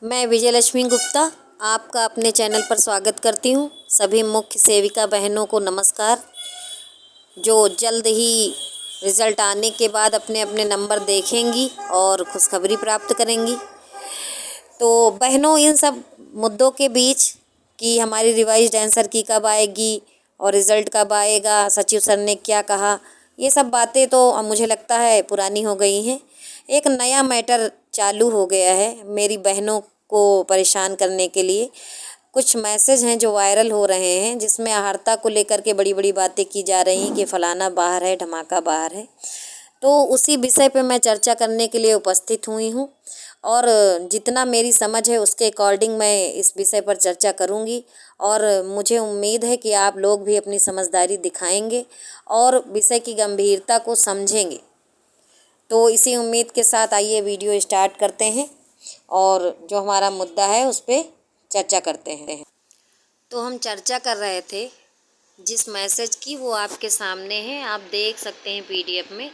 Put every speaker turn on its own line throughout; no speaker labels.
मैं विजयलक्ष्मी गुप्ता आपका अपने चैनल पर स्वागत करती हूँ। सभी मुख्य सेविका बहनों को नमस्कार, जो जल्द ही रिज़ल्ट आने के बाद अपने अपने नंबर देखेंगी और खुशखबरी प्राप्त करेंगी। तो बहनों, इन सब मुद्दों के बीच कि हमारी रिवाइज्ड आंसर की कब आएगी और रिज़ल्ट कब आएगा, सचिव सर ने क्या कहा, ये सब बातें तो अब मुझे लगता है पुरानी हो गई हैं। एक नया मैटर चालू हो गया है मेरी बहनों को परेशान करने के लिए। कुछ मैसेज हैं जो वायरल हो रहे हैं, जिसमें आहारता को लेकर के बड़ी बड़ी बातें की जा रही हैं कि फ़लाना बाहर है, धमाका बाहर है। तो उसी विषय पे मैं चर्चा करने के लिए उपस्थित हुई हूँ और जितना मेरी समझ है उसके अकॉर्डिंग मैं इस विषय पर चर्चा करूँगी और मुझे उम्मीद है कि आप लोग भी अपनी समझदारी दिखाएंगे और विषय की गंभीरता को समझेंगे। तो इसी उम्मीद के साथ आइए वीडियो स्टार्ट करते हैं और जो हमारा मुद्दा है उस पर चर्चा करते हैं। तो हम चर्चा कर रहे थे जिस मैसेज की, वो आपके सामने है, आप देख सकते हैं पीडीएफ में।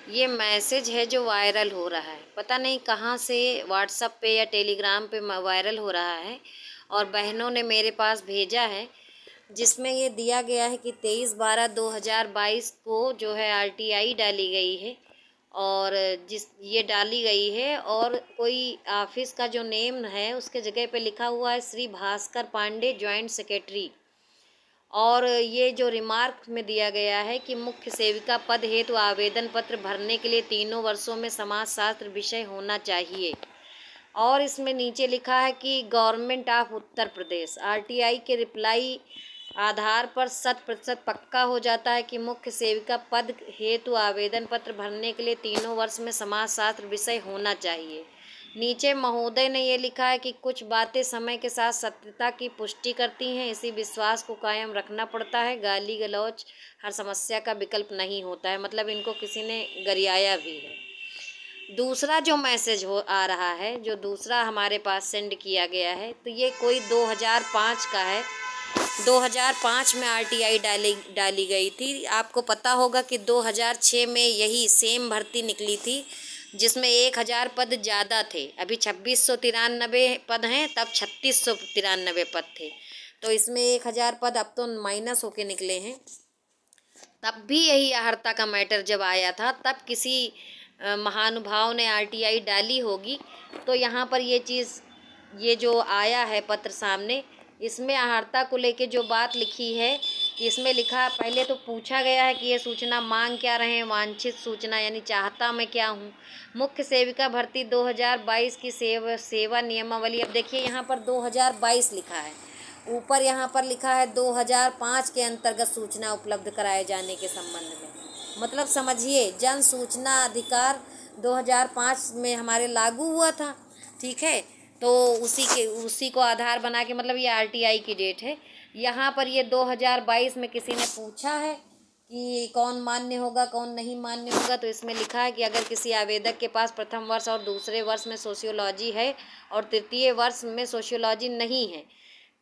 ये मैसेज है जो वायरल हो रहा है, पता नहीं कहाँ से, व्हाट्सएप पे या टेलीग्राम पे वायरल हो रहा है और बहनों ने मेरे पास भेजा है, जिसमें ये दिया गया है कि 23/12/2022 को जो है आरटीआई डाली गई है और ये डाली गई है और कोई ऑफिस का जो नेम है उसके जगह पे लिखा हुआ है श्री भास्कर पांडे जॉइंट सेक्रेटरी। और ये जो रिमार्क में दिया गया है कि मुख्य सेविका पद हेतु आवेदन पत्र भरने के लिए 3 वर्षों में समाजशास्त्र विषय होना चाहिए। और इसमें नीचे लिखा है कि government of Uttar Pradesh RTI के रिप्लाई आधार पर 100% पक्का हो जाता है कि मुख्य सेविका पद हेतु आवेदन पत्र भरने के लिए 3 वर्ष में समाजशास्त्र विषय होना चाहिए। नीचे महोदय ने ये लिखा है कि कुछ बातें समय के साथ सत्यता की पुष्टि करती हैं, इसी विश्वास को कायम रखना पड़ता है। गाली गलौज हर समस्या का विकल्प नहीं होता है। मतलब इनको किसी ने गरियाया भी है। दूसरा जो मैसेज आ रहा है, जो दूसरा हमारे पास सेंड किया गया है, तो ये कोई 2005 का है। 2005 में आरटीआई डाली गई थी। आपको पता होगा कि 2006 में यही सेम भर्ती निकली थी, जिसमें 1000 पद ज़्यादा थे। अभी 2693 पद हैं, तब 3693 पद थे। तो इसमें 1000 पद अब तो माइनस होके निकले हैं। तब भी यही आहारता का मैटर जब आया था, तब किसी महानुभाव ने आरटीआई डाली होगी। तो यहाँ पर ये चीज़, ये जो आया है पत्र सामने, इसमें आहारता को लेके जो बात लिखी है कि इसमें लिखा, पहले तो पूछा गया है कि ये सूचना मांग क्या रहे हैं, वांछित सूचना यानी चाहता मैं क्या हूँ। मुख्य सेविका भर्ती 2022 की सेवा नियमावली। अब देखिए यहाँ पर 2022 लिखा है, ऊपर यहाँ पर लिखा है 2005 के अंतर्गत सूचना उपलब्ध कराए जाने के संबंध में। मतलब समझिए, जन सूचना अधिकार 2005 में हमारे लागू हुआ था, ठीक है। तो उसी को आधार बना के, मतलब ये आरटीआई की डेट है। यहाँ पर ये 2022 में किसी ने पूछा है कि कौन मान्य होगा कौन नहीं मान्य होगा। तो इसमें लिखा है कि अगर किसी आवेदक के पास प्रथम वर्ष और दूसरे वर्ष में सोशियोलॉजी है और तृतीय वर्ष में सोशियोलॉजी नहीं है,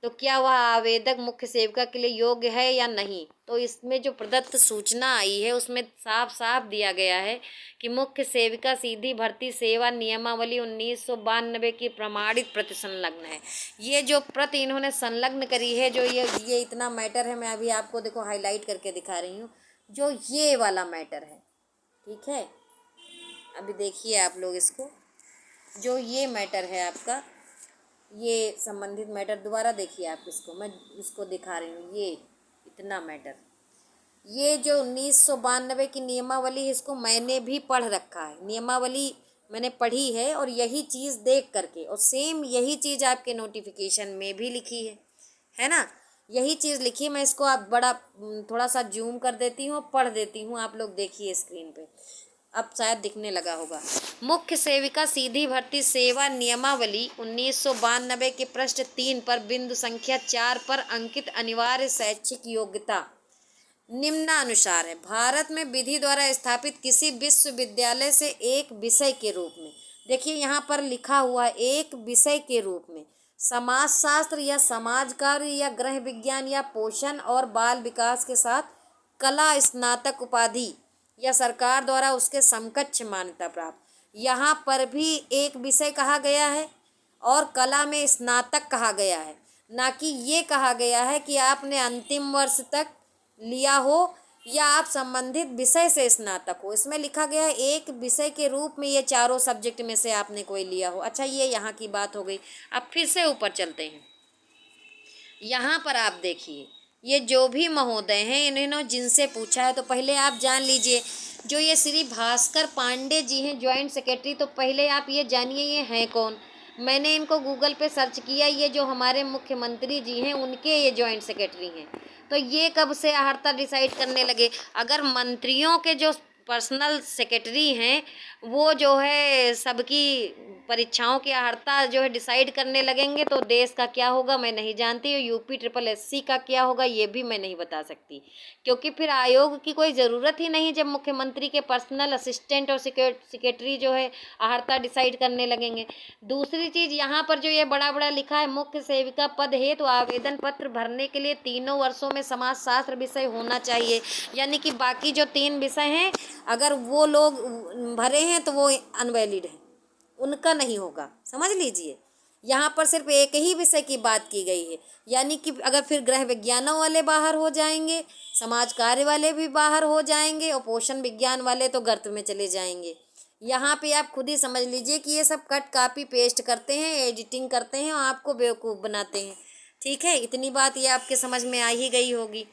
तो क्या वह आवेदक मुख्य सेविका के लिए योग्य है या नहीं। तो इसमें जो प्रदत्त सूचना आई है उसमें साफ साफ दिया गया है कि मुख्य सेविका सीधी भर्ती सेवा नियमावली 1992 की प्रमाणित प्रति संलग्न है। ये जो प्रति इन्होंने संलग्न करी है, जो ये इतना मैटर है, मैं अभी आपको देखो हाईलाइट करके दिखा रही हूँ। जो ये वाला मैटर है, ठीक है, अभी देखिए आप लोग इसको, जो ये मैटर है आपका, ये संबंधित मैटर दोबारा देखिए आप इसको, मैं इसको दिखा रही हूँ। ये इतना मैटर, ये जो 1992 की नियमावली है, इसको मैंने भी पढ़ रखा है। नियमावली मैंने पढ़ी है और यही चीज़ देख करके, और सेम यही चीज़ आपके नोटिफिकेशन में भी लिखी है ना। यही चीज़ लिखी। मैं इसको आप बड़ा थोड़ा सा जूम कर देती हूँ, पढ़ देती हूँ, आप लोग देखिए स्क्रीन पे, अब शायद दिखने लगा होगा। मुख्य सेविका सीधी भर्ती सेवा नियमावली 1992 के पृष्ठ 3 पर बिंदु संख्या 4 पर अंकित अनिवार्य शैक्षिक योग्यता निम्नानुसार है। भारत में विधि द्वारा स्थापित किसी विश्वविद्यालय से एक विषय के रूप में, देखिए यहाँ पर लिखा हुआ एक विषय के रूप में, समाजशास्त्र या समाज कार्य या गृह विज्ञान या पोषण और बाल विकास के साथ कला स्नातक उपाधि या सरकार द्वारा उसके समकक्ष मान्यता प्राप्त। यहाँ पर भी एक विषय कहा गया है और कला में स्नातक कहा गया है, ना कि ये कहा गया है कि आपने अंतिम वर्ष तक लिया हो या आप संबंधित विषय से स्नातक हो। इसमें लिखा गया है एक विषय के रूप में ये चारों सब्जेक्ट में से आपने कोई लिया हो। अच्छा, ये यहाँ की बात हो गई। अब फिर से ऊपर चलते हैं। यहाँ पर आप देखिए, ये जो भी महोदय हैं इन्होंने जिनसे पूछा है, तो पहले आप जान लीजिए जो ये श्री भास्कर पांडे जी हैं जॉइंट सेक्रेटरी, तो पहले आप ये जानिए ये हैं कौन। मैंने इनको गूगल पे सर्च किया, ये जो हमारे मुख्यमंत्री जी हैं उनके ये जॉइंट सेक्रेटरी हैं। तो ये कब से अहर्ता डिसाइड करने लगे? अगर मंत्रियों के जो पर्सनल सेक्रेटरी हैं वो जो है सबकी परीक्षाओं की अहर्ता जो है डिसाइड करने लगेंगे तो देश का क्या होगा मैं नहीं जानती, और यूपी ट्रिपल एससी का क्या होगा ये भी मैं नहीं बता सकती, क्योंकि फिर आयोग की कोई ज़रूरत ही नहीं जब मुख्यमंत्री के पर्सनल असिस्टेंट और सेक्रेटरी जो है अहर्ता डिसाइड करने लगेंगे। दूसरी चीज़, यहाँ पर जो ये बड़ा बड़ा लिखा है मुख्य सेविका पद है, तो आवेदन पत्र भरने के लिए 3 वर्षों में समाजशास्त्र विषय होना चाहिए, यानी कि बाकी जो 3 विषय हैं अगर वो लोग भरे हैं तो वो अनवैलिड है, उनका नहीं होगा। समझ लीजिए, यहाँ पर सिर्फ एक ही विषय की बात की गई है, यानी कि अगर फिर गृह विज्ञानों वाले बाहर हो जाएंगे, समाज कार्य वाले भी बाहर हो जाएंगे और पोषण विज्ञान वाले तो गर्त में चले जाएंगे। यहाँ पे आप खुद ही समझ लीजिए कि ये सब कट कॉपी पेस्ट करते हैं, एडिटिंग करते हैं और आपको बेवकूफ़ बनाते हैं। ठीक है, इतनी बात ये आपके समझ में आ ही गई होगी।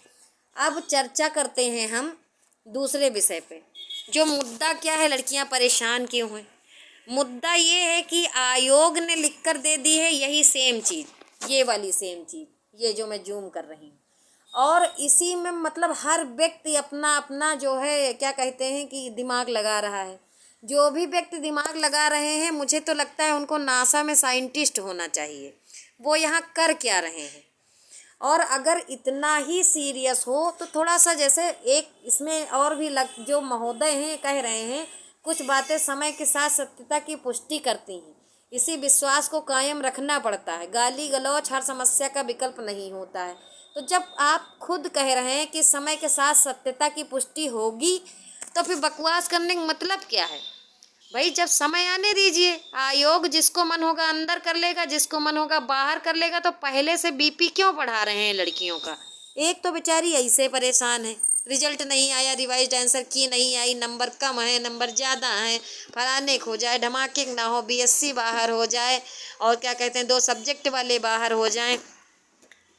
अब चर्चा करते हैं हम दूसरे विषय पे। जो मुद्दा क्या है, लड़कियां परेशान क्यों हैं? मुद्दा ये है कि आयोग ने लिख कर दे दी है यही सेम चीज़, ये वाली सेम चीज़, ये जो मैं जूम कर रही हूँ, और इसी में मतलब हर व्यक्ति अपना अपना जो है क्या कहते हैं कि दिमाग लगा रहा है। जो भी व्यक्ति दिमाग लगा रहे हैं मुझे तो लगता है उनको नासा में साइंटिस्ट होना चाहिए। वो यहाँ कर क्या रहे हैं? और अगर इतना ही सीरियस हो तो थोड़ा सा जैसे एक इसमें और भी जो महोदय हैं कह रहे हैं कुछ बातें समय के साथ सत्यता की पुष्टि करती हैं, इसी विश्वास को कायम रखना पड़ता है, गाली गलौज हर समस्या का विकल्प नहीं होता है। तो जब आप खुद कह रहे हैं कि समय के साथ सत्यता की पुष्टि होगी तो फिर बकवास करने का मतलब क्या है भाई? जब समय आने दीजिए, आयोग जिसको मन होगा अंदर कर लेगा, जिसको मन होगा बाहर कर लेगा। तो पहले से बीपी क्यों बढ़ा रहे हैं लड़कियों का? एक तो बेचारी ऐसे परेशान है, रिजल्ट नहीं आया, रिवाइज्ड आंसर की नहीं आई, नंबर कम है, नंबर ज़्यादा है, फलाने हो जाए, धमाके ना हो, बीएससी बाहर हो जाए, और क्या कहते हैं 2 सब्जेक्ट वाले बाहर हो जाएं।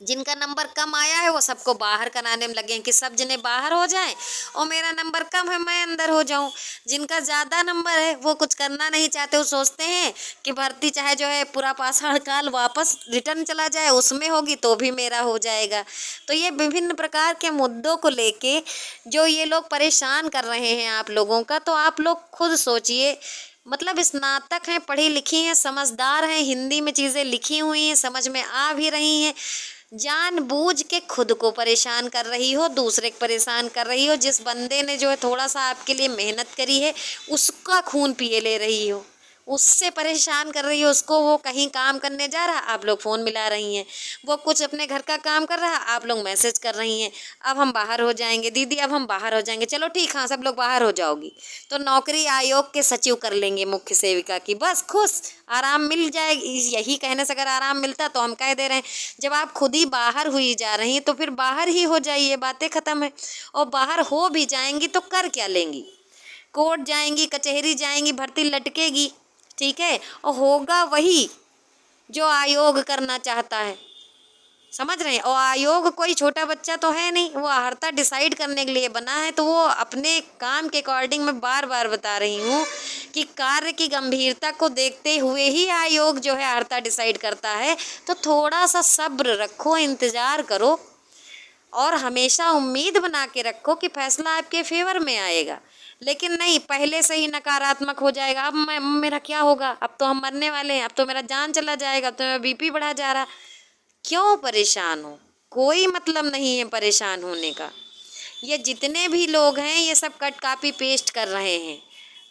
जिनका नंबर कम आया है वो सबको बाहर कराने में लगे हैं कि सब जने बाहर हो जाएं और मेरा नंबर कम है मैं अंदर हो जाऊं। जिनका ज़्यादा नंबर है वो कुछ करना नहीं चाहते, वो सोचते हैं कि भर्ती चाहे जो है पूरा पाषाण काल वापस रिटर्न चला जाए उसमें होगी तो भी मेरा हो जाएगा। तो ये विभिन्न प्रकार के मुद्दों को लेके जो ये लोग परेशान कर रहे हैं आप लोगों का, तो आप लोग खुद सोचिए। मतलब स्नातक हैं, पढ़ी लिखी हैं, समझदार हैं, हिंदी में चीज़ें लिखी हुई हैं, समझ में आ भी रही हैं, जानबूझ के खुद को परेशान कर रही हो, दूसरे को परेशान कर रही हो। जिस बंदे ने जो है थोड़ा सा आपके लिए मेहनत करी है उसका खून पिए ले रही हो, उससे परेशान कर रही हो उसको। वो कहीं काम करने जा रहा, आप लोग फ़ोन मिला रही हैं, वो कुछ अपने घर का काम कर रहा, आप लोग मैसेज कर रही हैं, अब हम बाहर हो जाएंगे दीदी, अब हम बाहर हो जाएंगे। चलो ठीक, हाँ सब लोग बाहर हो जाओगी तो नौकरी आयोग के सचिव कर लेंगे मुख्य सेविका की, बस खुश, आराम मिल जाएगी। यही कहने से अगर आराम मिलता तो हम कह दे रहे हैं, जब आप खुद ही बाहर हुई जा रही हैं तो फिर बाहर ही हो जाइए, बातें ख़त्म है। और बाहर हो भी जाएंगी तो कर क्या लेंगी? कोर्ट जाएंगी, कचहरी जाएंगी, भर्ती लटकेगी, ठीक है, और होगा वही जो आयोग करना चाहता है। समझ रहे हैं? और आयोग कोई छोटा बच्चा तो है नहीं, वो अहर्ता डिसाइड करने के लिए बना है। तो वो अपने काम के अकॉर्डिंग, मैं बार बार बता रही हूँ कि कार्य की गंभीरता को देखते हुए ही आयोग जो है अहर्ता डिसाइड करता है। तो थोड़ा सा सब्र रखो, इंतज़ार करो और हमेशा उम्मीद बना के रखो कि फैसला आपके फेवर में आएगा। लेकिन नहीं, पहले से ही नकारात्मक हो जाएगा, अब मेरा क्या होगा, अब तो हम मरने वाले हैं, अब तो मेरा जान चला जाएगा, अब तो मेरा बीपी बढ़ा जा रहा। क्यों परेशान हो? कोई मतलब नहीं है परेशान होने का। ये जितने भी लोग हैं ये सब कट कॉपी पेस्ट कर रहे हैं।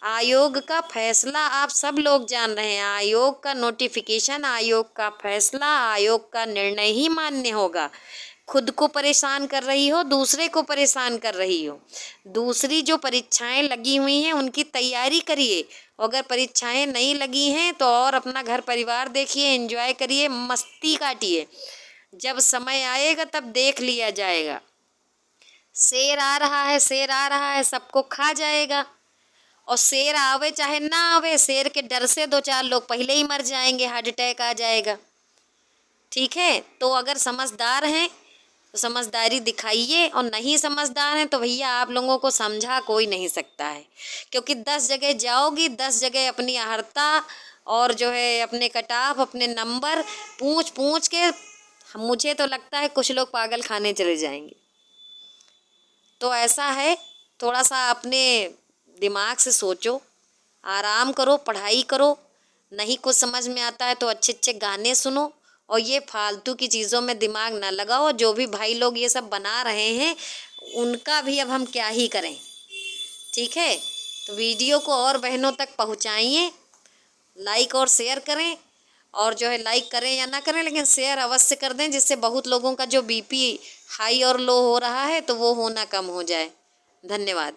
आयोग का फैसला आप सब लोग जान रहे हैं, आयोग का नोटिफिकेशन, आयोग का फैसला, आयोग का निर्णय ही मान्य होगा। खुद को परेशान कर रही हो, दूसरे को परेशान कर रही हो। दूसरी जो परीक्षाएं लगी हुई हैं उनकी तैयारी करिए, अगर परीक्षाएं नहीं लगी हैं तो और अपना घर परिवार देखिए, एंजॉय करिए, मस्ती काटिए। जब समय आएगा तब देख लिया जाएगा। शेर आ रहा है, शेर आ रहा है, सबको खा जाएगा। और शेर आवे चाहे ना आवे, शेर के डर से 2-4 लोग पहले ही मर जाएंगे, हार्ट अटैक आ जाएगा। ठीक है, तो अगर समझदार हैं तो समझदारी दिखाइए, और नहीं समझदार हैं तो भैया आप लोगों को समझा कोई नहीं सकता है, क्योंकि 10 जगह जाओगी, 10 जगह अपनी अहर्ता और जो है अपने कटाफ, अपने नंबर पूछ पूछ के मुझे तो लगता है कुछ लोग पागल खाने चले जाएंगे। तो ऐसा है, थोड़ा सा अपने दिमाग से सोचो, आराम करो, पढ़ाई करो। नहीं कुछ समझ में आता है तो अच्छे अच्छे गाने सुनो, और ये फालतू की चीज़ों में दिमाग ना लगाओ। जो भी भाई लोग ये सब बना रहे हैं उनका भी अब हम क्या ही करें। ठीक है, तो वीडियो को और बहनों तक पहुँचाइए, लाइक और शेयर करें, और जो है लाइक करें या ना करें लेकिन शेयर अवश्य कर दें, जिससे बहुत लोगों का जो बीपी हाई और लो हो रहा है तो वो होना कम हो जाए। धन्यवाद।